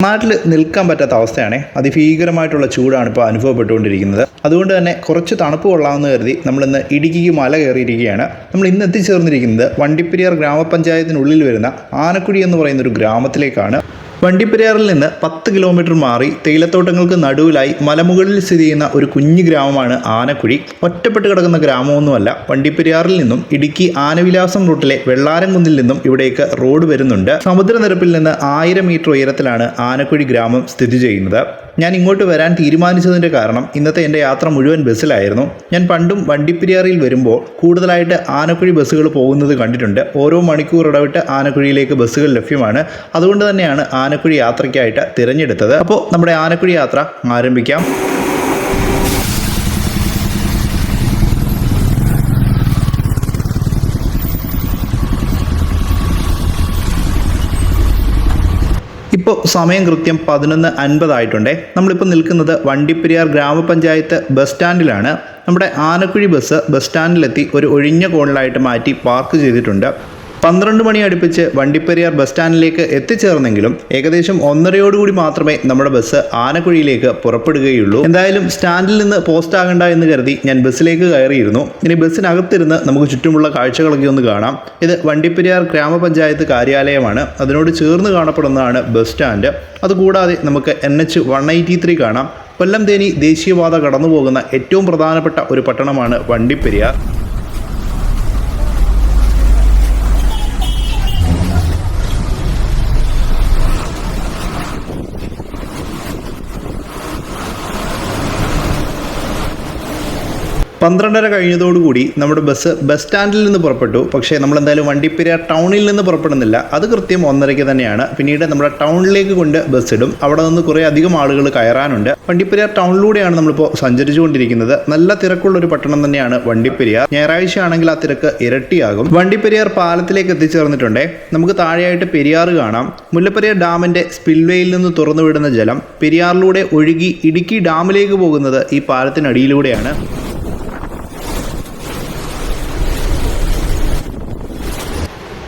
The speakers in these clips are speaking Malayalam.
നാട്ടിൽ നിൽക്കാൻ പറ്റാത്ത അവസ്ഥയാണ്. അതിഭീകരമായിട്ടുള്ള ചൂടാണ് ഇപ്പോൾ അനുഭവപ്പെട്ടുകൊണ്ടിരിക്കുന്നത്. അതുകൊണ്ട് തന്നെ കുറച്ച് തണുപ്പ് കൊള്ളാമെന്ന് കരുതി നമ്മളിന്ന് ഇടുക്കിക്ക് മല കയറിയിരിക്കുകയാണ്. നമ്മൾ ഇന്ന് എത്തിച്ചേർന്നിരിക്കുന്നത് വണ്ടിപ്പെരിയാർ ഗ്രാമപഞ്ചായത്തിനുള്ളിൽ വരുന്ന ആനക്കുഴി എന്ന് പറയുന്ന ഒരു ഗ്രാമത്തിലേക്കാണ്. വണ്ടിപ്പെരിയാറിൽ നിന്ന് 10 കിലോമീറ്റർ മാറി തേയിലത്തോട്ടങ്ങൾക്ക് നടുവിലായി മലമുകളിൽ സ്ഥിതി ചെയ്യുന്ന ഒരു കുഞ്ഞു ഗ്രാമമാണ് ആനക്കുഴി. ഒറ്റപ്പെട്ട് കിടക്കുന്ന ഗ്രാമമൊന്നുമല്ല. വണ്ടിപ്പെരിയാറിൽ നിന്നും ഇടുക്കി ആനവിലാസം റൂട്ടിലെ വെള്ളാരംകുന്നിൽ നിന്നും ഇവിടേക്ക് റോഡ് വരുന്നുണ്ട്. സമുദ്രനിരപ്പിൽ നിന്ന് 1000 മീറ്റർ ഉയരത്തിലാണ് ആനക്കുഴി ഗ്രാമം സ്ഥിതി ചെയ്യുന്നത്. ഞാൻ ഇങ്ങോട്ട് വരാൻ തീരുമാനിച്ചതിൻ്റെ കാരണം ഇന്നത്തെ എൻ്റെ യാത്ര മുഴുവൻ ബസ്സിലായിരുന്നു. ഞാൻ പണ്ടും വണ്ടിപ്പെരിയാറിൽ വരുമ്പോൾ കൂടുതലായിട്ട് ആനക്കുഴി ബസ്സുകൾ പോകുന്നത് കണ്ടിട്ടുണ്ട്. ഓരോ മണിക്കൂർ ഇടവിട്ട് ആനക്കുഴിയിലേക്ക് ബസ്സുകൾ ലഭ്യമാണ്. അതുകൊണ്ട് തന്നെയാണ് ആനക്കുഴി യാത്രയ്ക്കായിട്ട് തിരഞ്ഞെടുത്തത്. അപ്പോൾ നമ്മുടെ ആനക്കുഴി യാത്ര ആരംഭിക്കാം. ഇപ്പോൾ സമയം കൃത്യം 11:50 ആയിട്ടുണ്ട്. നമ്മളിപ്പോൾ നിൽക്കുന്നത് വണ്ടിപ്പെരിയാർ ഗ്രാമപഞ്ചായത്ത് ബസ് സ്റ്റാൻഡിലാണ്. നമ്മുടെ ആനക്കുഴി ബസ് സ്റ്റാൻഡിലെത്തി ഒരു ഒഴിഞ്ഞ കോണിലായിട്ട് മാറ്റി പാർക്ക് ചെയ്തിട്ടുണ്ട്. 12 മണി അടുപ്പിച്ച് വണ്ടിപ്പെരിയാർ ബസ് സ്റ്റാൻഡിലേക്ക് എത്തിച്ചേർന്നെങ്കിലും ഏകദേശം 1:30 മാത്രമേ നമ്മുടെ ബസ് ആനക്കുഴിയിലേക്ക് പുറപ്പെടുകയുള്ളൂ. എന്തായാലും സ്റ്റാൻഡിൽ നിന്ന് പോസ്റ്റ് ആകണ്ട എന്ന് കരുതി ഞാൻ ബസ്സിലേക്ക് കയറിയിരുന്നു. ഇനി ബസ്സിനകത്തിരുന്ന് നമുക്ക് ചുറ്റുമുള്ള കാഴ്ചകളൊക്കെ ഒന്ന് കാണാം. ഇത് വണ്ടിപ്പെരിയാർ ഗ്രാമപഞ്ചായത്ത് കാര്യാലയമാണ്. അതിനോട് ചേർന്ന് കാണപ്പെടുന്നതാണ് ബസ് സ്റ്റാൻഡ്. അതുകൂടാതെ നമുക്ക് NH-183 കാണാം. കൊല്ലം തേനി ദേശീയപാത കടന്നു പോകുന്ന ഏറ്റവും പ്രധാനപ്പെട്ട ഒരു പട്ടണമാണ് വണ്ടിപ്പെരിയാർ. പന്ത്രണ്ടര കഴിഞ്ഞതോടുകൂടി നമ്മുടെ ബസ് സ്റ്റാൻഡിൽ നിന്ന് പുറപ്പെട്ടു. പക്ഷേ നമ്മളെന്തായാലും വണ്ടിപ്പെരിയാർ ടൗണിൽ നിന്ന് പുറപ്പെടുന്നില്ല. അത് കൃത്യം 1:30 തന്നെയാണ്. പിന്നീട് നമ്മുടെ ടൗണിലേക്ക് കൊണ്ട് ബസ് ഇടും. അവിടെ നിന്ന് കുറേ അധികം ആളുകൾ കയറാനുണ്ട്. വണ്ടിപ്പെരിയാർ ടൗണിലൂടെയാണ് നമ്മളിപ്പോൾ സഞ്ചരിച്ചുകൊണ്ടിരിക്കുന്നത്. നല്ല തിരക്കുള്ളൊരു പട്ടണം തന്നെയാണ് വണ്ടിപ്പെരിയാർ. ഞായറാഴ്ച ആണെങ്കിൽ ആ തിരക്ക് ഇരട്ടിയാകും. വണ്ടിപ്പെരിയാർ പാലത്തിലേക്ക് എത്തിച്ചേർന്നിട്ടുണ്ട്. നമുക്ക് താഴെയായിട്ട് പെരിയാർ കാണാം. മുല്ലപ്പെരിയാർ ഡാമിൻ്റെ സ്പിൽവേയിൽ നിന്ന് തുറന്നുവിടുന്ന ജലം പെരിയാറിലൂടെ ഒഴുകി ഇടുക്കി ഡാമിലേക്ക് പോകുന്നത് ഈ പാലത്തിനടിയിലൂടെയാണ്.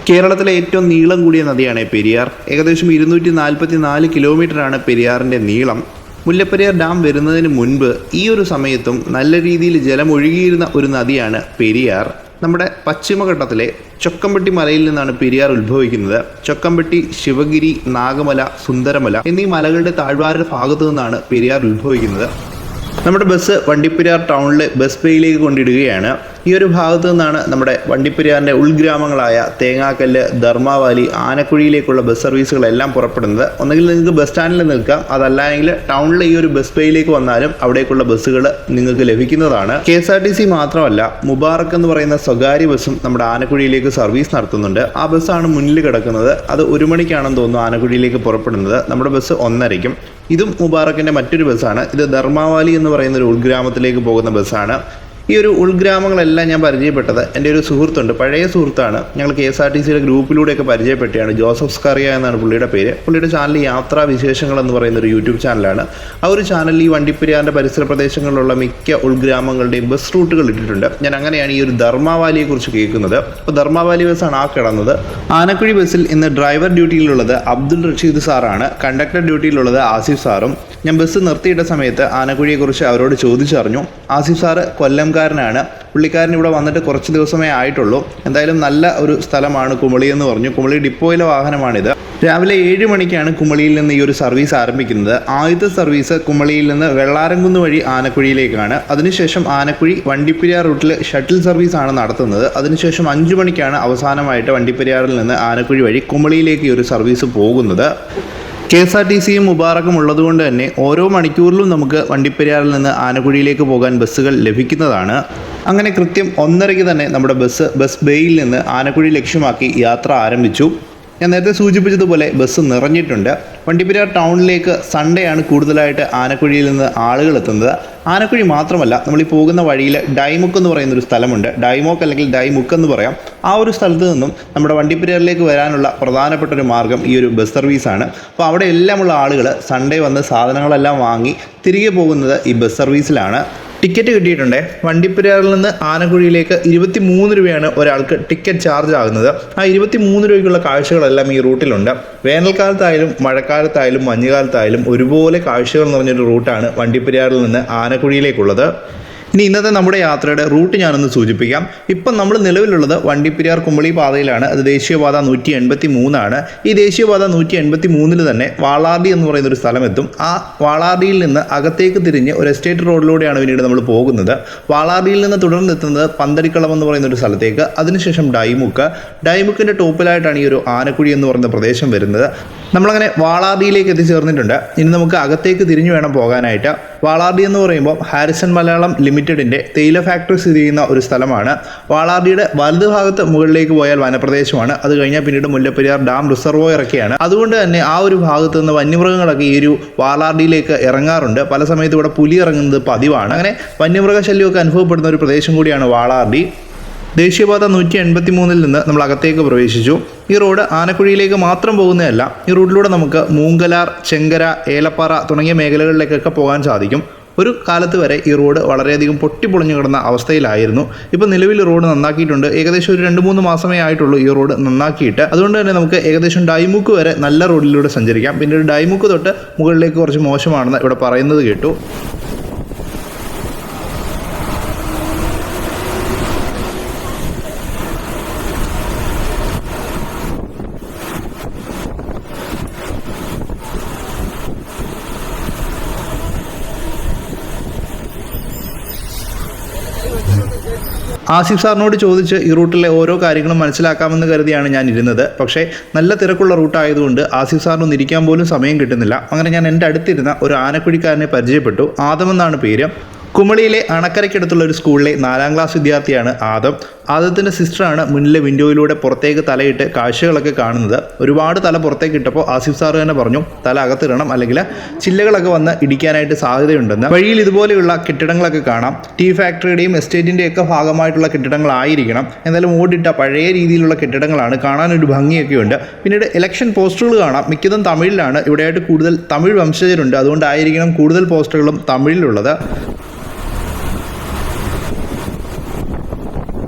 കേരളത്തിലെ ഏറ്റവും നീളം കൂടിയ നദിയാണ് പെരിയാർ. ഏകദേശം 244 കിലോമീറ്ററാണ് പെരിയാറിൻ്റെ നീളം. മുല്ലപ്പെരിയാർ ഡാം വരുന്നതിന് മുൻപ് ഈ ഒരു സമയത്തും നല്ല രീതിയിൽ ജലം ഒഴുകിയിരുന്ന ഒരു നദിയാണ് പെരിയാർ. നമ്മുടെ പശ്ചിമഘട്ടത്തിലെ ചൊക്കമ്പട്ടി മലയിൽ നിന്നാണ് പെരിയാർ ഉത്ഭവിക്കുന്നത്. ചൊക്കമ്പട്ടി, ശിവഗിരി, നാഗമല, സുന്ദരമല എന്നീ മലകളുടെ താഴ്വാര ഭാഗത്തു നിന്നാണ് പെരിയാർ ഉത്ഭവിക്കുന്നത്. നമ്മുടെ ബസ് വണ്ടിപ്പെരിയാർ ടൗണിലെ ബസ് ബേയിലേക്ക് കൊണ്ടിടുകയാണ്. ഈ ഒരു ഭാഗത്തു നിന്നാണ് നമ്മുടെ വണ്ടിപ്പെരിയാറിൻ്റെ ഉൾഗ്രാമങ്ങളായ തേങ്ങാക്കല്ല്, ധർമാവാലി, ആനക്കുഴിയിലേക്കുള്ള ബസ് സർവീസുകളെല്ലാം പുറപ്പെടുന്നത്. ഒന്നുകിൽ നിങ്ങൾക്ക് ബസ് സ്റ്റാൻഡിൽ നിൽക്കാം, അതല്ലെങ്കിൽ ടൗണിലെ ഈ ഒരു ബസ് ബേയിലേക്ക് വന്നാലും അവിടേക്കുള്ള ബസ്സുകൾ നിങ്ങൾക്ക് ലഭിക്കുന്നതാണ്. KSRTC മാത്രമല്ല, മുബാറക്ക് എന്ന് പറയുന്ന സ്വകാര്യ ബസ്സും നമ്മുടെ ആനക്കുഴിയിലേക്ക് സർവീസ് നടത്തുന്നുണ്ട്. ആ ബസ്സാണ് മുന്നിൽ കിടക്കുന്നത്. അത് 1 മണിക്കാണെന്ന് തോന്നുന്നു ആനക്കുഴിയിലേക്ക് പുറപ്പെടുന്നത്. നമ്മുടെ ബസ് 1:30. ഇതും മുബാറക്കിൻ്റെ മറ്റൊരു ബസ്സാണ്. ഇത് ധർമാവാലി എന്ന് പറയുന്ന ഒരു ഉൾഗ്രാമത്തിലേക്ക് പോകുന്ന ബസ്സാണ്. ഈ ഒരു ഉൾഗ്രാമങ്ങളെല്ലാം ഞാൻ പരിചയപ്പെട്ടത് എൻ്റെ ഒരു സുഹൃത്തുണ്ട്, പഴയ സുഹൃത്താണ്. ഞങ്ങൾ KSRTCയുടെ ഗ്രൂപ്പിലൂടെയൊക്കെ പരിചയപ്പെട്ടാണ്. ജോസഫ് സ്കറിയ എന്നാണ് പുള്ളിയുടെ പേര്. പുള്ളിയുടെ ചാനൽ യാത്രാ വിശേഷങ്ങൾ എന്ന് പറയുന്ന ഒരു യൂട്യൂബ് ചാനലാണ്. ആ ഒരു ചാനലിൽ ഈ വണ്ടിപ്പെരിയാറിൻ്റെ പരിസര പ്രദേശങ്ങളിലുള്ള മിക്ക ഉൾഗ്രാമങ്ങളുടെയും ബസ് റൂട്ടുകൾ ഇട്ടിട്ടുണ്ട്. ഞാൻ അങ്ങനെയാണ് ഈ ഒരു ധർമാവാലിയെക്കുറിച്ച് കേൾക്കുന്നത്. അപ്പോൾ ധർമാവാലി ബസ്സാണ് ആ കിടന്നത്. ആനക്കുഴി ബസ്സിൽ ഇന്ന് ഡ്രൈവർ ഡ്യൂട്ടിയിലുള്ളത് അബ്ദുൾ റഷീദ് സാറാണ്. കണ്ടക്ടർ ഡ്യൂട്ടിയിലുള്ളത് ആസിഫ് സാറും. ഞാൻ ബസ് നിർത്തിയിട്ട സമയത്ത് ആനക്കുഴിയെക്കുറിച്ച് അവരോട് ചോദിച്ചറിഞ്ഞു. ആസിഫ് സാറ് കൊല്ലംകാരനാണ്. പുള്ളിക്കാരൻ ഇവിടെ വന്നിട്ട് കുറച്ച് ദിവസമേ ആയിട്ടുള്ളൂ. എന്തായാലും നല്ല ഒരു സ്ഥലമാണ് കുമളി എന്ന് പറഞ്ഞു. കുമളി ഡിപ്പോയിലെ വാഹനമാണിത്. രാവിലെ 7 മണിക്കാണ് കുമളിയിൽ നിന്ന് ഈ ഒരു സർവീസ് ആരംഭിക്കുന്നത്. ആദ്യത്തെ സർവീസ് കുമളിയിൽ നിന്ന് വെള്ളാരംകുന്ന് വഴി ആനക്കുഴിയിലേക്കാണ്. അതിനുശേഷം ആനക്കുഴി വണ്ടിപ്പെരിയാർ റൂട്ടിൽ ഷട്ടിൽ സർവീസാണ് നടത്തുന്നത്. അതിനുശേഷം 5 മണിക്കാണ് അവസാനമായിട്ട് വണ്ടിപ്പെരിയാറിൽ നിന്ന് ആനക്കുഴി വഴി കുമളിയിലേക്ക് ഈ ഒരു സർവീസ് പോകുന്നത്. KSRTCയും മുബാറക്കും ഉള്ളതുകൊണ്ട് തന്നെ ഓരോ മണിക്കൂറിലും നമുക്ക് വണ്ടിപ്പെരിയാറിൽ നിന്ന് ആനക്കുഴിയിലേക്ക് പോകാൻ ബസ്സുകൾ ലഭിക്കുന്നതാണ്. അങ്ങനെ കൃത്യം 1:30 തന്നെ നമ്മുടെ ബസ് ബേയിൽ നിന്ന് ആനക്കുഴി ലക്ഷ്യമാക്കി യാത്ര ആരംഭിച്ചു. ഞാൻ നേരത്തെ സൂചിപ്പിച്ചതുപോലെ ബസ് നിറഞ്ഞിട്ടുണ്ട്. വണ്ടിപ്പെരിയാർ ടൗണിലേക്ക് സൺഡേ ആണ് കൂടുതലായിട്ട് ആനക്കുഴിയിൽ നിന്ന് ആളുകൾ എത്തുന്നത്. ആനക്കുഴി മാത്രമല്ല, നമ്മൾ ഈ പോകുന്ന വഴിയിൽ ഡൈമുക്ക് എന്ന് പറയുന്നൊരു സ്ഥലമുണ്ട്. ഡൈമോക്ക് അല്ലെങ്കിൽ ഡൈമുക്ക് എന്ന് പറയാം. ആ ഒരു സ്ഥലത്ത് നിന്നും നമ്മുടെ വണ്ടിപ്പെരിയാറിലേക്ക് വരാനുള്ള പ്രധാനപ്പെട്ട ഒരു മാർഗ്ഗം ഈ ഒരു ബസ് സർവീസാണ്. അപ്പോൾ അവിടെ എല്ലാമുള്ള ആളുകൾ സൺഡേ വന്ന് സാധനങ്ങളെല്ലാം വാങ്ങി തിരികെ പോകുന്നത് ഈ ബസ് സർവീസിലാണ്. ടിക്കറ്റ് കിട്ടിയിട്ടുണ്ട്. വണ്ടിപ്പെരിയാറിൽ നിന്ന് ആനക്കുഴിയിലേക്ക് 23 രൂപയാണ് ഒരാൾക്ക് ടിക്കറ്റ് ചാർജ് ആകുന്നത്. ആ 23 രൂപയ്ക്കുള്ള കാഴ്ചകളെല്ലാം ഈ റൂട്ടിലുണ്ട്. വേനൽക്കാലത്തായാലും മഴക്കാലത്തായാലും മഞ്ഞുകാലത്തായാലും ഒരുപോലെ കാഴ്ചകൾ നിറഞ്ഞൊരു റൂട്ടാണ് വണ്ടിപ്പെരിയാറിൽ നിന്ന് ആനക്കുഴിയിലേക്കുള്ളത്. ഇനി ഇന്നത്തെ നമ്മുടെ യാത്രയുടെ റൂട്ട് ഞാനൊന്ന് സൂചിപ്പിക്കാം. ഇപ്പം നമ്മൾ നിലവിലുള്ളത് വണ്ടിപ്പെരിയാർ കുമളി പാതയിലാണ്. അത് ദേശീയപാത 183 ഈ ദേശീയപാത 183 തന്നെ വാളാർഡി എന്ന് പറയുന്നൊരു സ്ഥലമെത്തും. ആ വാളാർഡിയിൽ നിന്ന് അകത്തേക്ക് തിരിഞ്ഞ് ഒരു എസ്റ്റേറ്റ് റോഡിലൂടെയാണ് പിന്നീട് നമ്മൾ പോകുന്നത്. വാളാർഡിയിൽ നിന്ന് തുടർന്നെത്തുന്നത് പന്തടിക്കളം എന്ന് പറയുന്നൊരു സ്ഥലത്തേക്ക്, അതിനുശേഷം ഡൈമുക്കിൻ്റെ ടോപ്പിലായിട്ടാണ് ഈ ഒരു ആനക്കുഴി എന്ന് പറയുന്ന പ്രദേശം വരുന്നത്. നമ്മളങ്ങനെ വാളാർഡിയിലേക്ക് എത്തിച്ചേർന്നിട്ടുണ്ട്. ഇനി നമുക്ക് അകത്തേക്ക് തിരിഞ്ഞു വേണം പോകാനായിട്ട്. വാളാർഡി എന്ന് പറയുമ്പോൾ ഹാരിസൺ മലയാളം ലിമിറ്റഡിൻ്റെ തേയില ഫാക്ടറി സ്ഥിതി ചെയ്യുന്ന ഒരു സ്ഥലമാണ്. വാളാർഡിയുടെ വലതു ഭാഗത്ത് മുകളിലേക്ക് പോയാൽ വനപ്രദേശമാണ്. അത് കഴിഞ്ഞാൽ പിന്നീട് മുല്ലപ്പെരിയാർ ഡാം റിസർവോയറൊക്കെയാണ്. അതുകൊണ്ട് തന്നെ ആ ഒരു ഭാഗത്ത് നിന്ന് വന്യമൃഗങ്ങളൊക്കെ ഈ ഒരു വാളാർഡിയിലേക്ക് ഇറങ്ങാറുണ്ട്. പല സമയത്ത് ഇവിടെ പുലി ഇറങ്ങുന്നത് പതിവാണ്. അങ്ങനെ വന്യമൃഗശല്യമൊക്കെ അനുഭവപ്പെടുന്ന ഒരു പ്രദേശം കൂടിയാണ് വാളാർഡി. ദേശീയപാത 183 നിന്ന് നമ്മൾ അകത്തേക്ക് പ്രവേശിച്ചു. ഈ റോഡ് ആനക്കുഴിയിലേക്ക് മാത്രം പോകുന്നതല്ല. ഈ റൂട്ടിലൂടെ നമുക്ക് മൂങ്കലാർ, ചെങ്കര, ഏലപ്പാറ തുടങ്ങിയ മേഖലകളിലേക്കൊക്കെ പോകാൻ സാധിക്കും. ഒരു കാലത്ത് വരെ ഈ റോഡ് വളരെയധികം പൊട്ടിപ്പൊളിഞ്ഞു കിടന്ന അവസ്ഥയിലായിരുന്നു. ഇപ്പോൾ നിലവിൽ റോഡ് നന്നാക്കിയിട്ടുണ്ട്. ഏകദേശം ഒരു 2-3 മാസമേ ആയിട്ടുള്ളൂ ഈ റോഡ് നന്നാക്കിയിട്ട്. അതുകൊണ്ട് തന്നെ നമുക്ക് ഏകദേശം ഡൈമുക്ക് വരെ നല്ല റോഡിലൂടെ സഞ്ചരിക്കാം. പിന്നീട് ഡൈമുക്ക് തൊട്ട് മുകളിലേക്ക് കുറച്ച് മോശമാണെന്ന് ഇവിടെ പറയുന്നത് കേട്ടു. ആസിഫ് സാറിനോട് ചോദിച്ച് ഈ റൂട്ടിലെ ഓരോ കാര്യങ്ങളും മനസ്സിലാക്കാമെന്ന് കരുതിയാണ് ഞാൻ ഇരുന്നത്. പക്ഷേ നല്ല തിരക്കുള്ള റൂട്ടായതുകൊണ്ട് ആസിഫ് സാറിനൊന്നും ഇരിക്കാൻ പോലും സമയം കിട്ടുന്നില്ല. അങ്ങനെ ഞാൻ എൻ്റെ അടുത്തിരുന്ന ഒരു ആനക്കുഴിക്കാരനെ പരിചയപ്പെട്ടു. ആദമെന്നാണ് പേര്. കുമളിയിലെ അണക്കരയ്ക്കടുത്തുള്ള ഒരു സ്കൂളിലെ 4ാം ക്ലാസ് വിദ്യാർത്ഥിയാണ് ആദം. ആദത്തിൻ്റെ സിസ്റ്ററാണ് മുന്നിലെ വിൻഡോയിലൂടെ പുറത്തേക്ക് തലയിട്ട് കാഴ്ചകളൊക്കെ കാണുന്നത്. ഒരുപാട് തല പുറത്തേക്ക് ഇട്ടപ്പോൾ ആസിഫ് സാറ് തന്നെ പറഞ്ഞു, തല അകത്തിടണം, അല്ലെങ്കിൽ ചില്ലകളൊക്കെ വന്ന് ഇടിക്കാനായിട്ട് സാധ്യതയുണ്ടെന്ന്. വഴിയിൽ ഇതുപോലെയുള്ള കെട്ടിടങ്ങളൊക്കെ കാണാം. ടീ ഫാക്ടറിയുടെയും എസ്റ്റേറ്റിൻ്റെയൊക്കെ ഭാഗമായിട്ടുള്ള കെട്ടിടങ്ങളായിരിക്കണം. എന്തായാലും ഓടിട്ട പഴയ രീതിയിലുള്ള കെട്ടിടങ്ങളാണ്. കാണാനൊരു ഭംഗിയൊക്കെ ഉണ്ട്. പിന്നീട് ഇലക്ഷൻ പോസ്റ്ററുകൾ കാണാം. മിക്കതും തമിഴിലാണ്. ഇവിടെയായിട്ട് കൂടുതൽ തമിഴ് വംശജരുണ്ട്. അതുകൊണ്ടായിരിക്കണം കൂടുതൽ പോസ്റ്ററുകളും തമിഴിലുള്ളത്.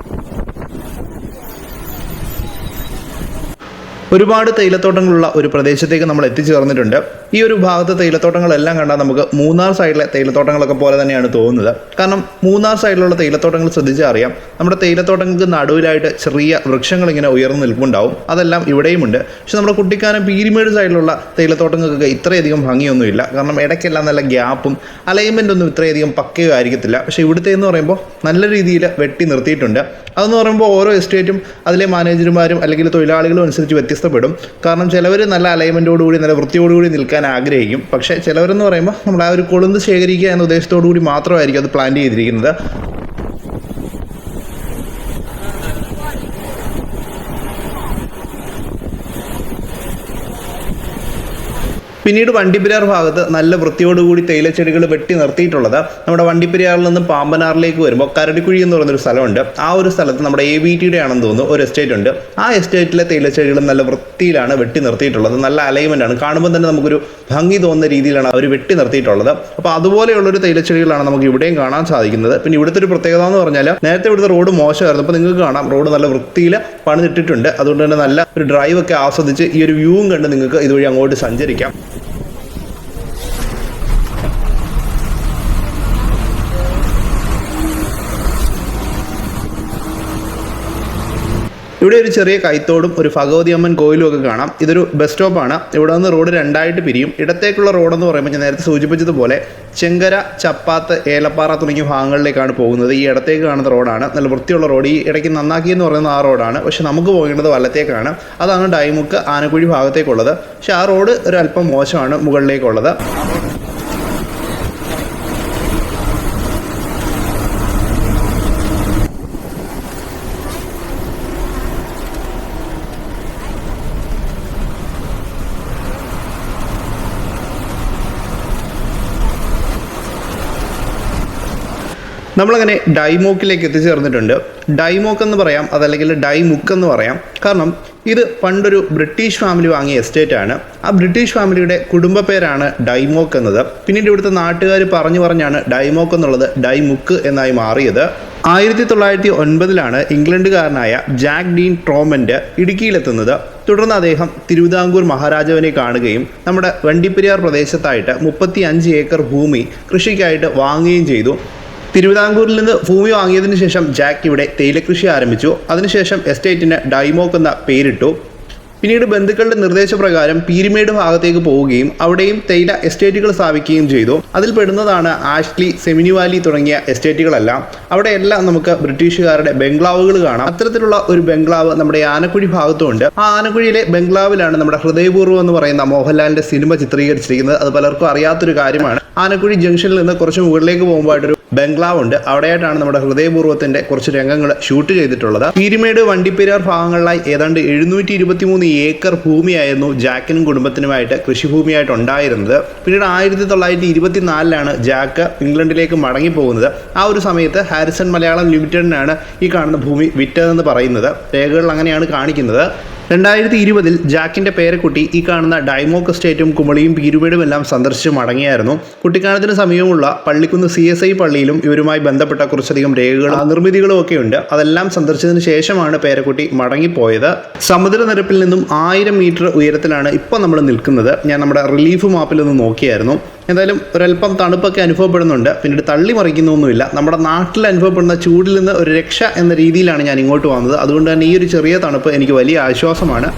ഒരുപാട് തേയിലത്തോട്ടങ്ങളുള്ള ഒരു പ്രദേശത്തേക്ക് നമ്മൾ എത്തിച്ചേർന്നിട്ടുണ്ട്. ഈ ഒരു ഭാഗത്ത് തേയിലത്തോട്ടങ്ങളെല്ലാം കണ്ടാൽ നമുക്ക് മൂന്നാർ സൈഡിലെ തേയിലത്തോട്ടങ്ങളൊക്കെ പോലെ തന്നെയാണ് തോന്നുന്നത്. കാരണം മൂന്നാർ സൈഡിലുള്ള തേയിലത്തോട്ടങ്ങൾ ശ്രദ്ധിച്ചാൽ അറിയാം, നമ്മുടെ തേയിലത്തോട്ടങ്ങൾക്ക് നടുവിലായിട്ട് ചെറിയ വൃക്ഷങ്ങൾ ഇങ്ങനെ ഉയർന്നു നിൽപ്പുണ്ടാവും. അതെല്ലാം ഇവിടെയുമുണ്ട്. പക്ഷെ നമ്മുടെ കുട്ടിക്കാനം പീരിമേട് സൈഡിലുള്ള തേയിലത്തോട്ടങ്ങൾക്കൊക്കെ ഇത്രയധികം ഭംഗിയൊന്നുമില്ല. കാരണം ഇടയ്ക്കെല്ലാം നല്ല ഗ്യാപ്പും അലൈൻമെൻ്റ് ഒന്നും ഇത്രയധികം പക്കയോ ആയിരിക്കത്തില്ല. പക്ഷേ ഇവിടുത്തെ എന്ന് പറയുമ്പോൾ നല്ല രീതിയിൽ വെട്ടി നിർത്തിയിട്ടുണ്ട്. അതെന്ന് പറയുമ്പോൾ ഓരോ എസ്റ്റേറ്റും അതിലെ മാനേജർമാരും അല്ലെങ്കിൽ തൊഴിലാളികളും അനുസരിച്ച് വ്യത്യസ്തപ്പെടും. കാരണം ചിലവർ നല്ല അലൈൻമെൻറ്റോടുകൂടി നല്ല വൃത്തിയോടുകൂടി നിൽക്കാൻ ആഗ്രഹിക്കും. പക്ഷേ ചിലവരെന്ന് പറയുമ്പോൾ നമ്മൾ ആ ഒരു കൊളുന്ത് ശേഖരിക്കുക എന്ന ഉദ്ദേശത്തോടു കൂടി മാത്രമായിരിക്കും അത് പ്ലാൻ ചെയ്തിരിക്കുന്നത്. പിന്നീട് വണ്ടിപ്പെരിയാർ ഭാഗത്ത് നല്ല വൃത്തിയോടുകൂടി തേയിലച്ചെടികൾ വെട്ടി നിർത്തിയിട്ടുള്ളത്. നമ്മുടെ വണ്ടിപ്പെരിയാറിൽ നിന്ന് പാമ്പനാറിലേക്ക് വരുമ്പോൾ കരടിക്കുഴി എന്ന് പറയുന്നൊരു സ്ഥലമുണ്ട്. ആ ഒരു സ്ഥലത്ത് നമ്മുടെ AVTയുടെ ആണെന്ന് തോന്നുന്നു ഒരു എസ്റ്റേറ്റ് ഉണ്ട്. ആ എസ്റ്റേറ്റിലെ തേയിലച്ചെടികൾ നല്ല വൃത്തിയിലാണ് വെട്ടി നിർത്തിയിട്ടുള്ളത്. നല്ല അലൈൻമെൻ്റ് ആണ്. കാണുമ്പോൾ തന്നെ നമുക്കൊരു ഭംഗി തോന്നുന്ന രീതിയിലാണ് അവർ വെട്ടി നിർത്തിയിട്ടുള്ളത്. അപ്പോൾ അതുപോലെയുള്ളൊരു തേയിലച്ചെടികളാണ് നമുക്ക് ഇവിടെയും കാണാൻ സാധിക്കുന്നത്. പിന്നെ ഇവിടുത്തെ ഒരു പ്രത്യേകത എന്ന് പറഞ്ഞാൽ നേരത്തെ ഇവിടുത്തെ റോഡ് മോശമായിരുന്നു. അപ്പോൾ നിങ്ങൾക്ക് കാണാം റോഡ് നല്ല വൃത്തിയിൽ പണിതിട്ടിട്ടുണ്ട്. അതുകൊണ്ട് തന്നെ നല്ല ഒരു ഡ്രൈവ് ഒക്കെ ആസ്വദിച്ച് ഈ ഒരു വ്യൂവും കണ്ട് നിങ്ങൾക്ക് ഇതുവഴി അങ്ങോട്ട് സഞ്ചരിക്കാം. ഇവിടെ ഒരു ചെറിയ കൈത്തോടും ഒരു ഭഗവതി അമ്മൻ കോയിലും ഒക്കെ കാണാം. ഇതൊരു ബസ് സ്റ്റോപ്പാണ്. ഇവിടെ നിന്ന് റോഡ് രണ്ടായിട്ട് പിരിയും. ഇടത്തേക്കുള്ള റോഡെന്ന് പറയുമ്പോൾ ഞാൻ നേരത്തെ സൂചിപ്പിച്ചതുപോലെ ചെങ്കര, ചപ്പാത്ത്, ഏലപ്പാറ തുടങ്ങിയ ഭാഗങ്ങളിലേക്കാണ് പോകുന്നത്. ഈ ഇടത്തേക്ക് കാണുന്ന റോഡാണ് നല്ല വൃത്തിയുള്ള റോഡ്. ഈ ഇടയ്ക്ക് നന്നാക്കിയെന്ന് പറയുന്ന ആ റോഡാണ്. പക്ഷെ നമുക്ക് പോകേണ്ടത് വലത്തേക്കാണ്. അതാണ് ഡൈമുക്ക് ആനക്കുഴി ഭാഗത്തേക്കുള്ളത്. പക്ഷെ ആ റോഡ് ഒരു അല്പം മോശമാണ് മുകളിലേക്കുള്ളത്. നമ്മളങ്ങനെ ഡൈമോക്കിലേക്ക് എത്തിച്ചേർന്നിട്ടുണ്ട്. ഡൈമോക്ക് എന്ന് പറയാം, അതല്ലെങ്കിൽ ഡൈമുക്ക് എന്ന് പറയാം. കാരണം ഇത് പണ്ടൊരു ബ്രിട്ടീഷ് ഫാമിലി വാങ്ങിയ എസ്റ്റേറ്റ് ആണ്. ആ ബ്രിട്ടീഷ് ഫാമിലിയുടെ കുടുംബ പേരാണ് ഡൈമോക്ക് എന്നത്. പിന്നീട് ഇവിടുത്തെ നാട്ടുകാർ പറഞ്ഞാണ് ഡൈമോക്ക് എന്നുള്ളത് ഡൈമുക്ക് എന്നായി മാറിയത്. 1909 ഇംഗ്ലണ്ടുകാരനായ ജാക്ക് ഡീൻ ട്രോമൻഡ് ഇടുക്കിയിലെത്തുന്നത്. തുടർന്ന് അദ്ദേഹം തിരുവിതാംകൂർ മഹാരാജാവിനെ കാണുകയും നമ്മുടെ വണ്ടിപ്പെരിയാർ പ്രദേശത്തായിട്ട് 35 ഏക്കർ ഭൂമി കൃഷിക്കായിട്ട് വാങ്ങുകയും ചെയ്തു. തിരുവിതാംകൂറിൽ നിന്ന് ഭൂമി വാങ്ങിയതിനു ശേഷം ജാക്ക് ഇവിടെ തേയിലക്കൃഷി ആരംഭിച്ചു. അതിനുശേഷം എസ്റ്റേറ്റിന് ഡൈമോക്ക് എന്ന പേരിട്ടു. പിന്നീട് ബന്ധുക്കളുടെ നിർദ്ദേശപ്രകാരം പീരുമേട് ഭാഗത്തേക്ക് പോവുകയും അവിടെയും തേയില എസ്റ്റേറ്റുകൾ സ്ഥാപിക്കുകയും ചെയ്തു. അതിൽ പെടുന്നതാണ് ആഷ്ലി, സെമിനിവാലി തുടങ്ങിയ എസ്റ്റേറ്റുകളെല്ലാം. അവിടെയെല്ലാം നമുക്ക് ബ്രിട്ടീഷുകാരുടെ ബംഗ്ലാവുകൾ കാണാം. അത്തരത്തിലുള്ള ഒരു ബംഗ്ലാവ് നമ്മുടെ ആനക്കുഴി ഭാഗത്തുണ്ട്. ആ ആനക്കുഴിയിലെ ബംഗ്ലാവിലാണ് നമ്മുടെ ഹൃദയപൂർവ്വം എന്ന് പറയുന്ന മോഹൻലാലിന്റെ സിനിമ ചിത്രീകരിച്ചിരിക്കുന്നത്. അത് പലർക്കും അറിയാത്തൊരു കാര്യമാണ്. ആനക്കുഴി ജംഗ്ഷനിൽ നിന്ന് കുറച്ച് മുകളിലേക്ക് പോകുമ്പോഴായിട്ടൊരു ബംഗ്ലാവ് ഉണ്ട്. അവിടെയായിട്ടാണ് നമ്മുടെ ഹൃദയപൂർവ്വത്തിന്റെ കുറച്ച് രംഗങ്ങൾ ഷൂട്ട് ചെയ്തിട്ടുള്ളത്. പീരുമേട്, വണ്ടിപ്പെരിയാർ ഭാഗങ്ങളിലായി ഏതാണ്ട് 723 ഏക്കർ ഭൂമിയായിരുന്നു ജാക്കിനും കുടുംബത്തിനുമായിട്ട് കൃഷിഭൂമിയായിട്ട് ഉണ്ടായിരുന്നത്. പിന്നീട് 1924 ജാക്ക് ഇംഗ്ലണ്ടിലേക്ക് മടങ്ങിപ്പോകുന്നത്. ആ ഒരു സമയത്ത് ഹാരിസൺ മലയാളം ലിമിറ്റഡിനാണ് ഈ കാണുന്ന ഭൂമി വിറ്റതെന്ന് പറയുന്നത്. രേഖകൾ അങ്ങനെയാണ് കാണിക്കുന്നത്. 2020 ജാക്കിന്റെ പേരക്കുട്ടി ഈ കാണുന്ന ഡൈമോക്ക് എസ്റ്റേറ്റും കുമളിയും പീരുമേടും എല്ലാം സന്ദർശിച്ച് മടങ്ങിയായിരുന്നു. കുട്ടിക്കാനത്തിന് സമീപമുള്ള പള്ളിക്കുന്ന് CSI പള്ളിയിലും ഇവരുമായി ബന്ധപ്പെട്ട കുറച്ചധികം രേഖകളും നിർമ്മിതികളും ഒക്കെ ഉണ്ട്. അതെല്ലാം സന്ദർശിച്ചതിന് ശേഷമാണ് പേരക്കുട്ടി മടങ്ങിപ്പോയത്. സമുദ്രനിരപ്പിൽ നിന്നും 1000 മീറ്റർ ഉയരത്തിലാണ് ഇപ്പോൾ നമ്മൾ നിൽക്കുന്നത്. ഞാൻ നമ്മുടെ റിലീഫ് മാപ്പിൽ ഒന്ന് നോക്കിയായിരുന്നു. എന്തായാലും ഒരല്പം തണുപ്പൊക്കെ അനുഭവപ്പെടുന്നുണ്ട്. പിന്നീട് തള്ളി മറിക്കുന്നൊന്നുമില്ല. നമ്മുടെ നാട്ടിൽ അനുഭവപ്പെടുന്ന ചൂടിൽ നിന്ന് ഒരു രക്ഷ എന്ന രീതിയിലാണ് ഞാൻ ഇങ്ങോട്ട് വന്നത്. അതുകൊണ്ട് തന്നെ ഈ ഒരു ചെറിയ തണുപ്പ് എനിക്ക് വലിയ ആശ്വാസമാണ്.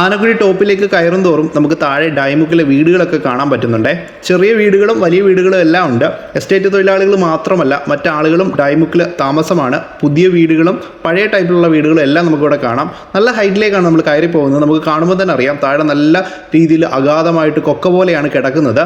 ആനക്കുഴി ടോപ്പിലേക്ക് കയറും തോറും നമുക്ക് താഴെ ഡൈമുക്കിലെ വീടുകളൊക്കെ കാണാൻ പറ്റുന്നുണ്ട്. ചെറിയ വീടുകളും വലിയ വീടുകളും എല്ലാം ഉണ്ട്. എസ്റ്റേറ്റ് തൊഴിലാളികൾ മാത്രമല്ല, മറ്റാളുകളും ഡൈമുക്കിൽ താമസമാണ്. പുതിയ വീടുകളും പഴയ ടൈപ്പിലുള്ള വീടുകളും എല്ലാം നമുക്കിവിടെ കാണാം. നല്ല ഹൈറ്റിലേക്കാണ് നമ്മൾ കയറി പോകുന്നത്. നമുക്ക് കാണുമ്പോൾ തന്നെ അറിയാം താഴെ നല്ല രീതിയിൽ അഗാധമായിട്ട് കൊക്ക പോലെയാണ് കിടക്കുന്നത്.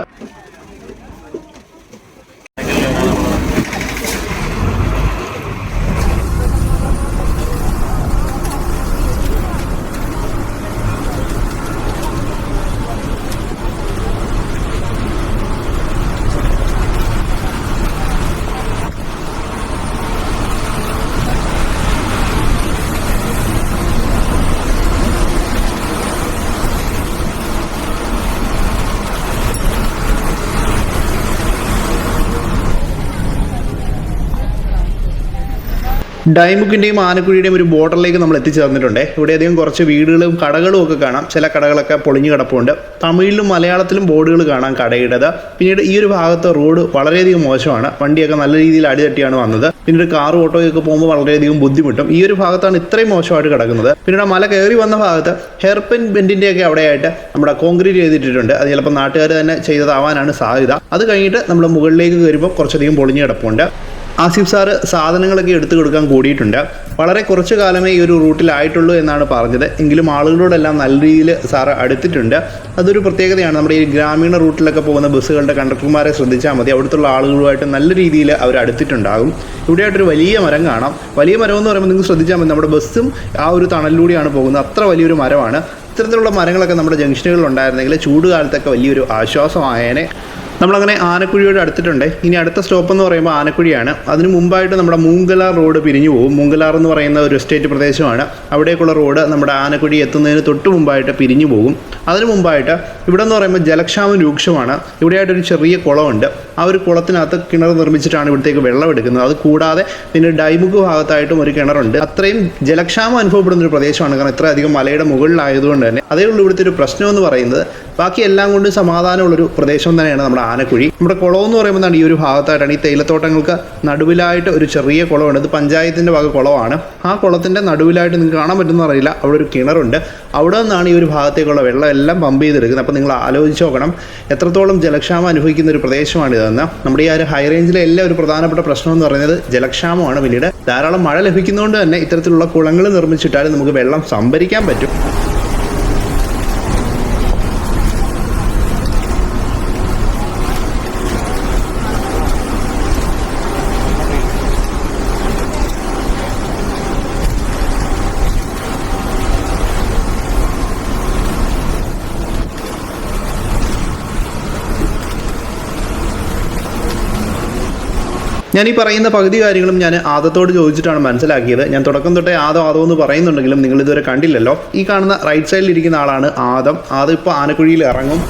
ഡൈമുക്കിൻ്റെയും ആനക്കുഴിയുടെയും ഒരു ബോർഡറിലേക്ക് നമ്മൾ എത്തിച്ചേർന്നിട്ടുണ്ട്. ഇവിടെ അധികം കുറച്ച് വീടുകളും കടകളും ഒക്കെ കാണാം. ചില കടകളൊക്കെ പൊളിഞ്ഞു കിടപ്പുണ്ട്. തമിഴിലും മലയാളത്തിലും ബോർഡുകൾ കാണാം കടയുടേത്. പിന്നീട് ഈ ഒരു ഭാഗത്ത് റോഡ് വളരെയധികം മോശമാണ്. വണ്ടിയൊക്കെ നല്ല രീതിയിൽ അടിതട്ടിയാണ് വന്നത്. പിന്നീട് കാർ ഓട്ടോയൊക്കെ പോകുമ്പോൾ വളരെയധികം ബുദ്ധിമുട്ടും. ഈ ഒരു ഭാഗത്താണ് ഇത്രയും മോശമായിട്ട് കിടക്കുന്നത്. പിന്നീട് മല കയറി വന്ന ഭാഗത്ത് ഹെയർപിൻ ബെൻഡിൻ്റെയൊക്കെ അവിടെയായിട്ട് നമ്മുടെ കോൺക്രീറ്റ് ചെയ്തിട്ടുണ്ട്. അത് ചിലപ്പോൾ നാട്ടുകാർ തന്നെ ചെയ്തതാവാനാണ് സാധ്യത. അത് കഴിഞ്ഞിട്ട് നമ്മൾ മുകളിലേക്ക് കയറുമ്പോൾ കുറച്ചധികം പൊളിഞ്ഞു കിടപ്പുണ്ട്. ആസിഫ് സാറ് സാധനങ്ങളൊക്കെ എടുത്തു കൊടുക്കാൻ കൂടിയിട്ടുണ്ട്. വളരെ കുറച്ച് കാലമേ ഈ ഒരു റൂട്ടിലായിട്ടുള്ളൂ എന്നാണ് പറഞ്ഞത്. എങ്കിലും ആളുകളോടെല്ലാം നല്ല രീതിയിൽ സാറ് അടുത്തിട്ടുണ്ട്. അതൊരു പ്രത്യേകതയാണ്. നമ്മുടെ ഈ ഗ്രാമീണ റൂട്ടിലൊക്കെ പോകുന്ന ബസ്സുകളുടെ കണ്ടക്ടർമാരെ ശ്രദ്ധിച്ചാൽ മതി. അവിടുത്തെ ആളുകളുമായിട്ട് നല്ല രീതിയിൽ അവർ അടുത്തിട്ടുണ്ടാകും. ഇവിടെയായിട്ടൊരു വലിയ മരം കാണാം. വലിയ മരം എന്ന് പറയുമ്പോൾ നിങ്ങൾ ശ്രദ്ധിച്ചാൽ മതി, നമ്മുടെ ബസ്സും ആ ഒരു തണലിലൂടെയാണ് പോകുന്നത്. അത്ര വലിയൊരു മരമാണ്. ഇത്തരത്തിലുള്ള മരങ്ങളൊക്കെ നമ്മുടെ ജംഗ്ഷനുകളിൽ ഉണ്ടായിരുന്നെങ്കിൽ ചൂട് കാലത്തൊക്കെ വലിയൊരു ആശ്വാസമായേനെ. നമ്മളങ്ങനെ ആനക്കുഴിയോട് അടുത്തിട്ടുണ്ട്. ഇനി അടുത്ത സ്റ്റോപ്പ് എന്ന് പറയുമ്പോൾ ആനക്കുഴിയാണ്. അതിന് മുമ്പായിട്ട് നമ്മുടെ മൂങ്കലാർ റോഡ് പിരിഞ്ഞു പോകും. മൂങ്കലാർ എന്ന് പറയുന്ന ഒരു എസ്റ്റേറ്റ് പ്രദേശമാണ്. അവിടേക്കുള്ള റോഡ് നമ്മുടെ ആനക്കുഴി എത്തുന്നതിന് തൊട്ട് മുമ്പായിട്ട് പിരിഞ്ഞു പോകും. അതിന് മുമ്പായിട്ട് ഇവിടെ എന്ന് പറയുമ്പോൾ ജലക്ഷാമം രൂക്ഷമാണ്. ഇവിടെയായിട്ടൊരു ചെറിയ കുളമുണ്ട്. ആ ഒരു കുളത്തിനകത്ത് കിണർ നിർമ്മിച്ചിട്ടാണ് ഇവിടത്തേക്ക് വെള്ളം എടുക്കുന്നത്. അത് കൂടാതെ പിന്നെ ഡൈമുക്ക് ഭാഗത്തായിട്ടും ഒരു കിണറുണ്ട്. അത്രയും ജലക്ഷാമം അനുഭവപ്പെടുന്ന ഒരു പ്രദേശമാണ്. കാരണം ഇത്രയധികം മലയുടെ മുകളിലായതുകൊണ്ട് തന്നെ അതേ ഉള്ളൂ ഇവിടുത്തെ ഒരു പ്രശ്നം എന്ന് പറയുന്നത്. ബാക്കി എല്ലാം കൊണ്ടും സമാധാനമുള്ളൊരു പ്രദേശം തന്നെയാണ് നമ്മുടെ ആനക്കുഴി. നമ്മുടെ കുളം എന്ന് പറയുമ്പോൾ ഈ ഒരു ഭാഗത്തായിട്ടാണ് ഈ തേയിലത്തോട്ടങ്ങൾക്ക് നടുവിലായിട്ട് ഒരു ചെറിയ കുളമുണ്ട്. ഇത് പഞ്ചായത്തിൻ്റെ വക കുളമാണ്. ആ കുളത്തിൻ്റെ നടുവിലായിട്ട് നിങ്ങൾക്ക് കാണാൻ പറ്റുന്ന അറിയില്ല, അവിടെ ഒരു കിണറുണ്ട്. അവിടെ നിന്നാണ് ഈ ഒരു ഭാഗത്തേക്കുള്ള വെള്ളം എല്ലാം പമ്പ് ചെയ്തെടുക്കുന്നത്. അപ്പോൾ നിങ്ങൾ ആലോചിച്ച് നോക്കണം എത്രത്തോളം ജലക്ഷാമം അനുഭവിക്കുന്ന ഒരു പ്രദേശമാണിതെന്ന്. നമ്മുടെ ഈ ഒരു ഹൈ റേഞ്ചിലെ എല്ലാ ഒരു പ്രധാനപ്പെട്ട പ്രശ്നം എന്ന് പറയുന്നത് ജലക്ഷാമമാണ്. പിന്നീട് ധാരാളം മഴ ലഭിക്കുന്നതുകൊണ്ട് തന്നെ ഇത്തരത്തിലുള്ള കുളങ്ങൾ നിർമ്മിച്ചിട്ടാലും നമുക്ക് വെള്ളം സംഭരിക്കാൻ പറ്റും. ഞാൻ ഈ പറയുന്ന പകുതി കാര്യങ്ങളും ഞാൻ ആദത്തോട് ചോദിച്ചിട്ടാണ് മനസ്സിലാക്കിയത്. ഞാൻ തുടക്കം തൊട്ടേ ആദം എന്ന് പറയുന്നുണ്ടെങ്കിലും നിങ്ങൾ ഇതുവരെ കണ്ടില്ലല്ലോ. ഈ കാണുന്ന റൈറ്റ് സൈഡിൽ ഇരിക്കുന്ന ആളാണ് ആദം. ഇപ്പോൾ ആനക്കുഴിയിൽ ഇറങ്ങും.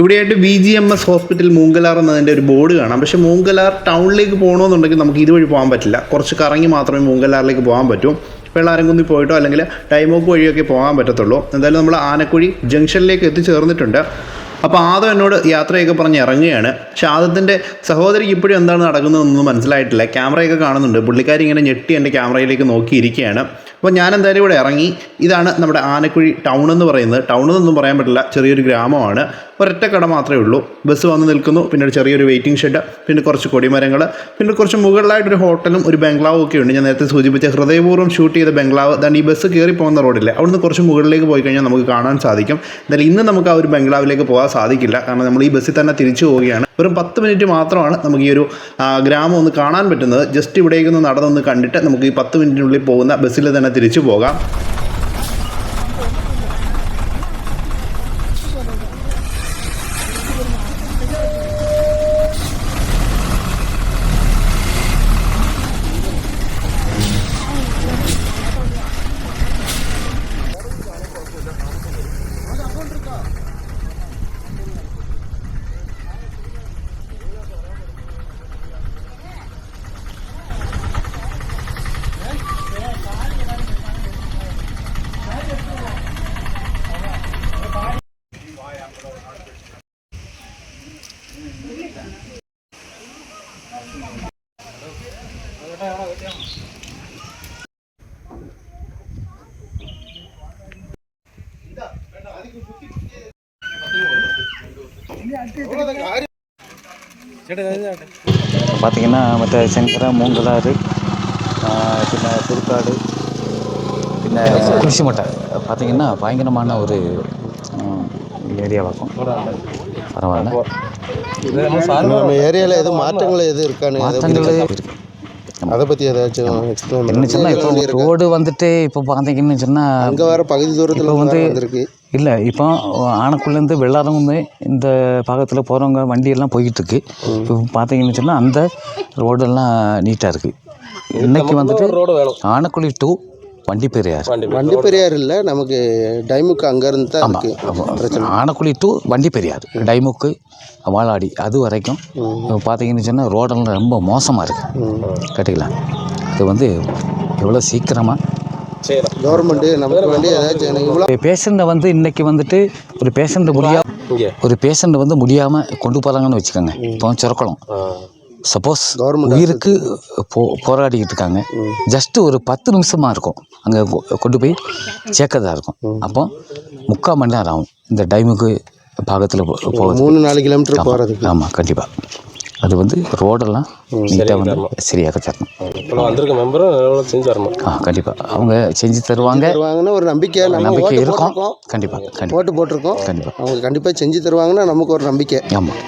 ഇവിടെയായിട്ട് VGMS ഹോസ്പിറ്റൽ മൂങ്കലാർ എന്നതിൻ്റെ ഒരു ബോർഡ് കാണാം. പക്ഷേ മൂങ്കലാർ ടൗണിലേക്ക് പോകണമെന്നുണ്ടെങ്കിൽ നമുക്ക് ഇതുവഴി പോകാൻ പറ്റില്ല. കുറച്ച് കറങ്ങി മാത്രമേ മൂങ്കലാറിലേക്ക് പോകാൻ പറ്റൂ. വെള്ളാരംകുന്നി പോയിട്ടോ അല്ലെങ്കിൽ ടൈമോക്ക് വഴിയൊക്കെ പോകാൻ പറ്റത്തുള്ളൂ. എന്തായാലും നമ്മൾ ആനക്കുഴി ജംഗ്ഷനിലേക്ക് എത്തിച്ചേർന്നിട്ടുണ്ട്. അപ്പോൾ ആദം എന്നോട് യാത്രയൊക്കെ പറഞ്ഞ് ഇറങ്ങുകയാണ്. പക്ഷേ ആദത്തിൻ്റെ സഹോദരിക്ക് ഇപ്പോഴും എന്താണ് നടക്കുന്നതെന്നൊന്നും മനസ്സിലായിട്ടില്ല. ക്യാമറയൊക്കെ കാണുന്നുണ്ട്. പുള്ളിക്കാരി ഇങ്ങനെ ഞെട്ടി എൻ്റെ ക്യാമറയിലേക്ക് നോക്കിയിരിക്കുകയാണ്. അപ്പോൾ ഞാൻ എന്തായാലും ഇവിടെ ഇറങ്ങി. ഇതാണ് നമ്മുടെ ആനക്കുഴി ടൗൺ എന്ന് പറയുന്നത്. ടൗണെന്നൊന്നും പറയാൻ പറ്റില്ല, ചെറിയൊരു ഗ്രാമമാണ്. ഒരൊറ്റ കട മാത്രമേ ഉള്ളൂ. ബസ് വന്ന് നിൽക്കുന്നു, പിന്നെ ഒരു ചെറിയൊരു വെയിറ്റിംഗ് ഷെഡ്, പിന്നെ കുറച്ച് കൊടിമരങ്ങൾ, പിന്നെ കുറച്ച് മുകളിലായിട്ടൊരു ഹോട്ടലും ഒരു ബംഗ്ലാവും ഒക്കെ ഉണ്ട്. ഞാൻ നേരത്തെ സൂചിപ്പിച്ച ഹൃദയപൂർവ്വം ഷൂട്ട് ചെയ്ത ബംഗ്ലാവ്. അതാണ് ഈ ബസ് കയറി പോകുന്ന റോഡില്ല, അവിടുന്ന് കുറച്ച് മുകളിലേക്ക് പോയി കഴിഞ്ഞാൽ നമുക്ക് കാണാൻ സാധിക്കും. എന്തായാലും ഇന്ന് നമുക്ക് ആ ഒരു ബംഗ്ലാവിലേക്ക് പോകാൻ സാധിക്കില്ല, കാരണം നമ്മൾ ഈ ബസ്സിൽ തന്നെ തിരിച്ചു പോവുകയാണ്. വെറും 10 മിനിറ്റ് മാത്രമാണ് നമുക്ക് ഈ ഒരു ഗ്രാമം ഒന്ന് കാണാൻ പറ്റുന്നത്. ജസ്റ്റ് ഇവിടേക്കൊന്ന് നടന്നൊന്ന് കണ്ടിട്ട് നമുക്ക് ഈ 10 മിനിറ്റിനുള്ളിൽ പോകുന്ന ബസ്സിൽ തന്നെ തിരിച്ചു പോകാം. பார்த்தீங்கன்னா மற்ற செங்கரை மூங்கலாறு പിന്നെ പുതുക്കാട് പിന്നെ കുരിശുമട്ട பார்த்தீங்கன்னா பயங்கரமான ஒரு ஏரியாவாக்கும் பரவாயில்ல. நம்ம ஏரியாவில் எதுவும் மாற்றங்கள் எதுவும் இருக்கான்னு மாற்றங்கள் அதை பற்றி ஏதாச்சும் எக்ஸ்பிளைன் என்ன சொன்னால் இப்போ ரோடு வந்துட்டு இப்போ பார்த்தீங்கன்னு சொன்னால் அங்கே வர பகுதி தூரத்தில் வந்து வந்துருக்கு. இல்லை இப்போ ஆனக்குள்ளேருந்து வெள்ளாரங்குந்து இந்த பாகத்தில் போகிறவங்க வண்டியெல்லாம் போய்கிட்டுருக்கு. இப்போ பார்த்தீங்கன்னு சொன்னால் அந்த ரோடெல்லாம் நீட்டாக இருக்குது. இன்றைக்கி வந்துட்டு ஆனக்குழி டு வண்டிப்பெரியார் இல்லை, நமக்கு டைமுக்கு அங்கேருந்து தான் இருக்குது. ஆனக்குழி டு வண்டிப்பெரியார், டைமுக்கு வாளாடி அது வரைக்கும் பார்த்தீங்கன்னு சொன்னால் ரோடெல்லாம் ரொம்ப மோசமாக இருக்குது. கேட்டுக்கலாம். அது வந்து எவ்வளோ சீக்கிரமாக கவர்மெண்ட்டு நமக்கு வேண்டிய ஏதாச்சும் பேஷண்ட்டை வந்து இன்றைக்கி வந்துட்டு ஒரு பேஷண்ட்டை வந்து முடியாமல் கொண்டு போகிறாங்கன்னு வச்சுக்கோங்க. இப்போ சுரக்கலாம் சப்போஸ் உயிருக்கு போராடிக்கிட்டு இருக்காங்க. ஜஸ்ட்டு ஒரு 10 நிமிஷமாக இருக்கும் அங்கே கொண்டு போய் சேர்க்கறதா இருக்கும். அப்போ 3/4 மணி நேரம் ஆகும் இந்த டைமுக்கு பாகத்தில் போகிறது. 3-4 கிலோமீட்டர் போகிறதுக்கு. ஆமாம், கண்டிப்பாக. அது வந்து ரோடெல்லாம் நீட்டாக வந்து சரியாக தரணும். வந்திருக்க மெம்பரும் செஞ்சு தரணும். கண்டிப்பாக அவங்க செஞ்சு தருவாங்கன்னு ஒரு நம்பிக்கை இருக்கும். கண்டிப்பாக ஓட்டு போட்டிருக்கோம். கண்டிப்பாக அவங்க கண்டிப்பாக செஞ்சு தருவாங்கன்னா நமக்கு ஒரு நம்பிக்கை. ஆமாம்.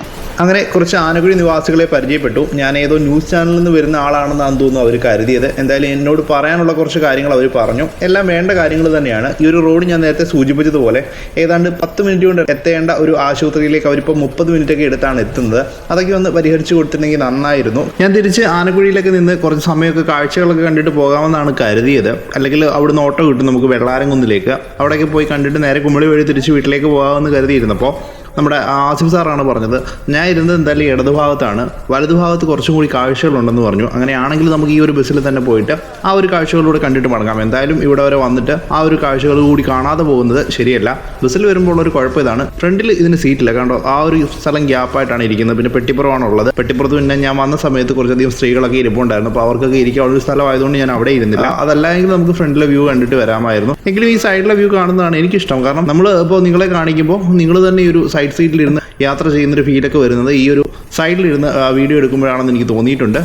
അങ്ങനെ കുറച്ച് ആനക്കുഴി നിവാസികളെ പരിചയപ്പെട്ടു. ഞാൻ ഏതോ ന്യൂസ് ചാനലിൽ നിന്ന് വരുന്ന ആളാണെന്നാണ് തോന്നുന്നു അവർ കരുതിയത്. എന്തായാലും എന്നോട് പറയാനുള്ള കുറച്ച് കാര്യങ്ങൾ അവർ പറഞ്ഞു. എല്ലാം വേണ്ട കാര്യങ്ങൾ തന്നെയാണ്. ഈ ഒരു റോഡ് ഞാൻ നേരത്തെ സൂചിപ്പിച്ചതുപോലെ ഏതാണ്ട് 10 മിനിറ്റ് കൊണ്ട് എത്തേണ്ട ഒരു ആശുപത്രിയിലേക്ക് അവരിപ്പോൾ 30 മിനിറ്റൊക്കെ എടുത്താണ് എത്തുന്നത്. അതൊക്കെ ഒന്ന് പരിഹരിച്ചു കൊടുത്തിട്ടുണ്ടെങ്കിൽ നന്നായിരുന്നു. ഞാൻ തിരിച്ച് ആനക്കുഴിയിലേക്ക് നിന്ന് കുറച്ച് സമയമൊക്കെ കാഴ്ചകളൊക്കെ കണ്ടിട്ട് പോകാമെന്നാണ് കരുതിയത്. അല്ലെങ്കിൽ അവിടുന്ന് ഓട്ടോ കിട്ടും നമുക്ക് വെള്ളാരംകുന്നിലേക്ക്. അവിടെയൊക്കെ പോയി കണ്ടിട്ട് നേരെ കുമളി വഴി തിരിച്ച് വീട്ടിലേക്ക് പോകാമെന്ന് കരുതിയിരുന്നപ്പോൾ നമ്മുടെ ആസിഫ് സാറാണ് പറഞ്ഞത് ഞാൻ ഇരുന്നത് എന്തായാലും ഇടതുഭാഗത്താണ്, വലതുഭാഗത്ത് കുറച്ചും കൂടി കാഴ്ചകളുണ്ടെന്ന് പറഞ്ഞു. അങ്ങനെയാണെങ്കിൽ നമുക്ക് ഈ ഒരു ബസ്സിൽ തന്നെ പോയിട്ട് ആ ഒരു കാഴ്ചകളിലൂടെ കണ്ടിട്ട് മടങ്ങാം. എന്തായാലും ഇവിടെ വരെ വന്നിട്ട് ആ ഒരു കാഴ്ചകൾ കൂടി കാണാതെ പോകുന്നത് ശരിയല്ല. ബസ്സിൽ വരുമ്പോൾ ഒരു കുഴപ്പം ഇതാണ്, ഫ്രണ്ടിൽ ഇതിന് സീറ്റില്ല. കണ്ടോ, ആ ഒരു സ്ഥലം ഗ്യാപ്പായിട്ടാണ് ഇരിക്കുന്നത്. പിന്നെ പെട്ടിപ്പുറമാണുള്ളത്. പെട്ടിപ്പുറത്ത് പിന്നെ ഞാൻ വന്ന സമയത്ത് കുറച്ചധികം സ്ത്രീകളൊക്കെ ഇരിപ്പുണ്ടായിരുന്നു. അപ്പോൾ അവർക്കൊക്കെ ഇരിക്കാനുള്ള ഒരു സ്ഥലമായതുകൊണ്ട് ഞാൻ അവിടെ ഇരുന്നില്ല. അതല്ലെങ്കിൽ നമുക്ക് ഫ്രണ്ടിലെ വ്യൂ കണ്ടിട്ട് വരാമായിരുന്നു. എങ്കിലും ഈ സൈഡിലെ വ്യൂ കാണുന്നതാണ് എനിക്കിഷ്ടം. കാരണം നമ്മൾ ഇപ്പോൾ നിങ്ങളെ കാണിക്കുമ്പോൾ നിങ്ങൾ തന്നെ ഈ ഒരു സൈഡ് സീറ്റിലിരുന്ന് യാത്ര ചെയ്യുന്നൊരു ഫീലൊക്കെ വരുന്നത് ഈ ഒരു സൈഡിലിരുന്ന് വീഡിയോ എടുക്കുമ്പോഴാണെന്ന് എനിക്ക് തോന്നിയിട്ടുണ്ട്.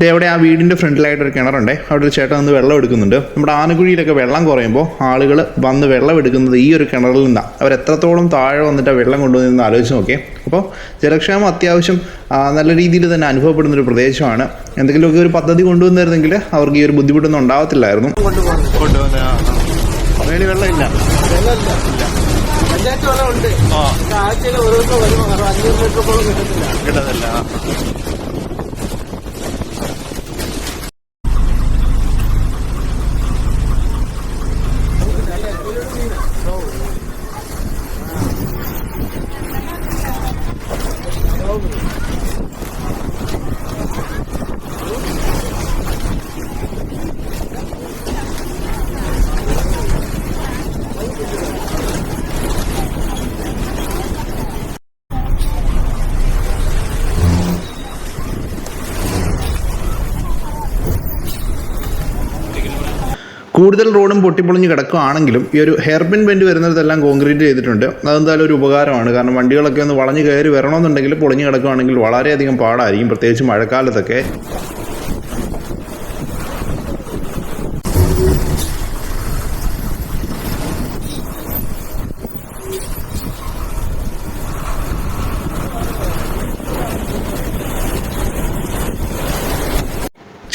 അവിടെ ആ വീടിൻ്റെ ഫ്രണ്ടിലായിട്ടൊരു കിണറുണ്ട്. അവിടെ ഒരു ചേട്ടൻ വന്ന് വെള്ളം എടുക്കുന്നുണ്ട്. നമ്മുടെ ആനക്കുഴിയിലൊക്കെ വെള്ളം കുറയുമ്പോൾ ആളുകൾ വന്ന് വെള്ളം എടുക്കുന്നത് ഈ ഒരു കിണറിൽ നിന്നാണ്. അവർ എത്രത്തോളം താഴെ വന്നിട്ട് വെള്ളം കൊണ്ടുവന്ന് ആലോചിച്ച് നോക്കിയേ. അപ്പോൾ ജലക്ഷാമം അത്യാവശ്യം നല്ല രീതിയിൽ തന്നെ അനുഭവപ്പെടുന്നൊരു പ്രദേശമാണ്. എന്തെങ്കിലുമൊക്കെ ഒരു പദ്ധതി കൊണ്ടുവന്നിരുന്നെങ്കിൽ അവർക്ക് ഈ ഒരു ബുദ്ധിമുട്ടൊന്നും ഉണ്ടാവത്തില്ലായിരുന്നു. വെള്ളമില്ല, പഞ്ചായത്ത് വെള്ളമുണ്ട്. ആഴ്ചയിൽ ഒരു ദിവസം വരുമ്പോൾ 500 ലിറ്റർ പോലും കിട്ടത്തില്ല. കൂടുതൽ റോഡും പൊട്ടിപ്പൊളിഞ്ഞ് കിടക്കുകയാണെങ്കിലും ഈ ഒരു ഹെയർപിൻ ബെൻഡ് വരുന്നതെല്ലാം കോൺക്രീറ്റ് ചെയ്തിട്ടുണ്ട്. അതെന്തായാലും ഒരു ഉപകാരമാണ്. കാരണം വണ്ടികളൊക്കെ ഒന്ന് വളഞ്ഞ് കയറി വരണമെന്നുണ്ടെങ്കിൽ പൊളിഞ്ഞ് കിടക്കുകയാണെങ്കിൽ വളരെയധികം പാടായിരിക്കും, പ്രത്യേകിച്ച് മഴക്കാലത്തൊക്കെ.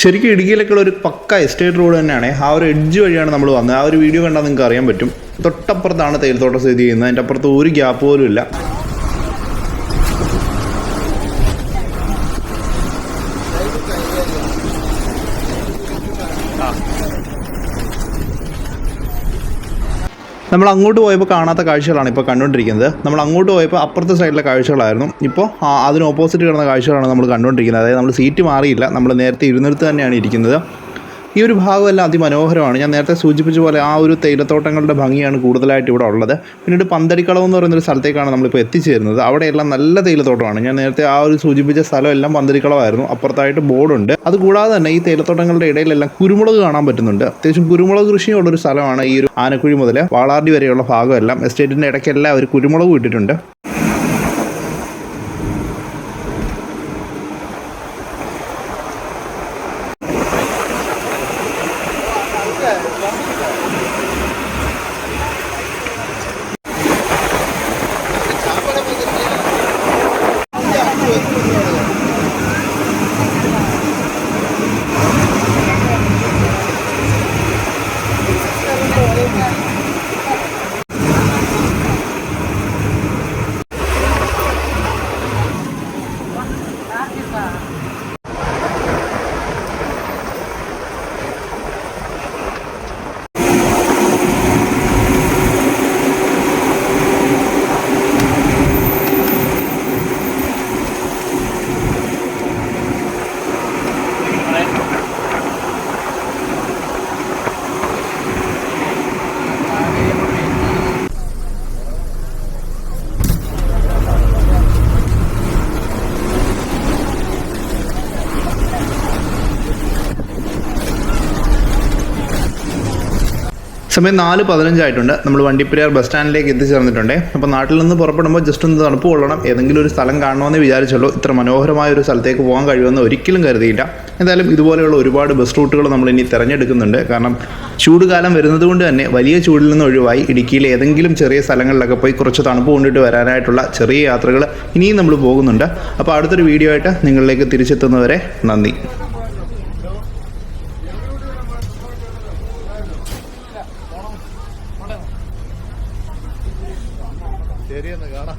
ശരിക്കും ഇടുക്കിയിലൊക്കെയുള്ള ഒരു പക്ക എസ്റ്റേറ്റ് റോഡ് തന്നെയാണ്. ആ ഒരു എഡ്ജ് വഴിയാണ് നമ്മൾ വന്നത്. ആ ഒരു വീഡിയോ കണ്ടാൽ നിങ്ങൾക്ക് അറിയാൻ പറ്റും. തൊട്ടപ്പുറത്താണ് തേയിലത്തോട്ടം സ്ഥിതി ചെയ്യുന്നത്. അതിൻ്റെ അപ്പുറത്ത് ഒരു ഗ്യാപ്പ് പോലും ഇല്ല. നമ്മൾ അങ്ങോട്ട് പോയപ്പോൾ കാണാത്ത കാഴ്ചകളാണ് ഇപ്പോൾ കണ്ടുകൊണ്ടിരിക്കുന്നത്. നമ്മൾ അങ്ങോട്ട് പോയപ്പോൾ അപ്പുറത്തെ സൈഡിലെ കാഴ്ചകളായിരുന്നു. ഇപ്പോൾ അതിന് ഓപ്പോസിറ്റ് കിടന്ന കാഴ്ചകളാണ് നമ്മൾ കണ്ടുകൊണ്ടിരിക്കുന്നത്. അതായത് നമ്മൾ സീറ്റ് മാറിയില്ല, നമ്മൾ നേരത്തെ ഇരുന്നിടത്ത് തന്നെയാണ് ഇരിക്കുന്നത്. ഈ ഒരു ഭാഗമെല്ലാം അതിമനോഹരമാണ്. ഞാൻ നേരത്തെ സൂചിപ്പിച്ച പോലെ ആ ഒരു തേയിലത്തോട്ടങ്ങളുടെ ഭംഗിയാണ് കൂടുതലായിട്ട് ഇവിടെ ഉള്ളത്. പിന്നീട് പന്തടിക്കളം എന്ന് പറയുന്നൊരു സ്ഥലത്തേക്കാണ് നമ്മളിപ്പോൾ എത്തിച്ചേരുന്നത്. അവിടെയെല്ലാം നല്ല തേയിലത്തോട്ടമാണ്. ഞാൻ നേരത്തെ ആ ഒരു സൂചിപ്പിച്ച സ്ഥലം എല്ലാം പന്തടിക്കളമായിരുന്നു. അപ്പുറത്തായിട്ട് ബോർഡുണ്ട്. അതുകൂടാതെ തന്നെ ഈ തേയിലത്തോട്ടങ്ങളുടെ ഇടയിലെല്ലാം കുരുമുളക് കാണാൻ പറ്റുന്നുണ്ട്. അത്യാവശ്യം കുരുമുളക് കൃഷിയുള്ളൊരു സ്ഥലമാണ് ഈ ഒരു ആനക്കുഴി മുതൽ വാളാർടി വരെയുള്ള ഭാഗമെല്ലാം. എസ്റ്റേറ്റിൻ്റെ ഇടയ്ക്കെല്ലാം അവർ കുരുമുളക് ഇട്ടിട്ടുണ്ട്. സമയം 4:15 നമ്മൾ വണ്ടിപ്പെരിയാർ ബസ് സ്റ്റാൻഡിലേക്ക് എത്തിച്ചേർന്നിട്ടുണ്ട്. അപ്പോൾ നാട്ടിൽ നിന്ന് പുറപ്പെടുമ്പോൾ ജസ്റ്റ് ഒന്ന് തണുപ്പ് കൊള്ളണം, ഏതെങ്കിലും ഒരു സ്ഥലം കാണണമെന്ന് വിചാരിച്ചുള്ളൂ. ഇത്ര മനോഹരമായ ഒരു സ്ഥലത്തേക്ക് പോകാൻ കഴിയുമെന്ന് ഒരിക്കലും കരുതിയില്ല. എന്തായാലും ഇതുപോലെയുള്ള ഒരുപാട് ബസ് റൂട്ടുകൾ നമ്മൾ ഇനി തിരഞ്ഞെടുക്കുന്നുണ്ട്. കാരണം ചൂടുകാലം വരുന്നത് കൊണ്ട് തന്നെ വലിയ ചൂടിൽ നിന്ന് ഒഴിവായി ഇടുക്കിയിലെ ഏതെങ്കിലും ചെറിയ സ്ഥലങ്ങളിലൊക്കെ പോയി കുറച്ച് തണുപ്പ് കൊണ്ടിട്ട് വരാനായിട്ടുള്ള ചെറിയ യാത്രകൾ ഇനിയും നമ്മൾ പോകുന്നുണ്ട്. അപ്പോൾ അടുത്തൊരു വീഡിയോ ആയിട്ട് നിങ്ങളിലേക്ക് തിരിച്ചെത്തുന്നവരെ നന്ദി. ശരിയെന്ന് കാണാൻ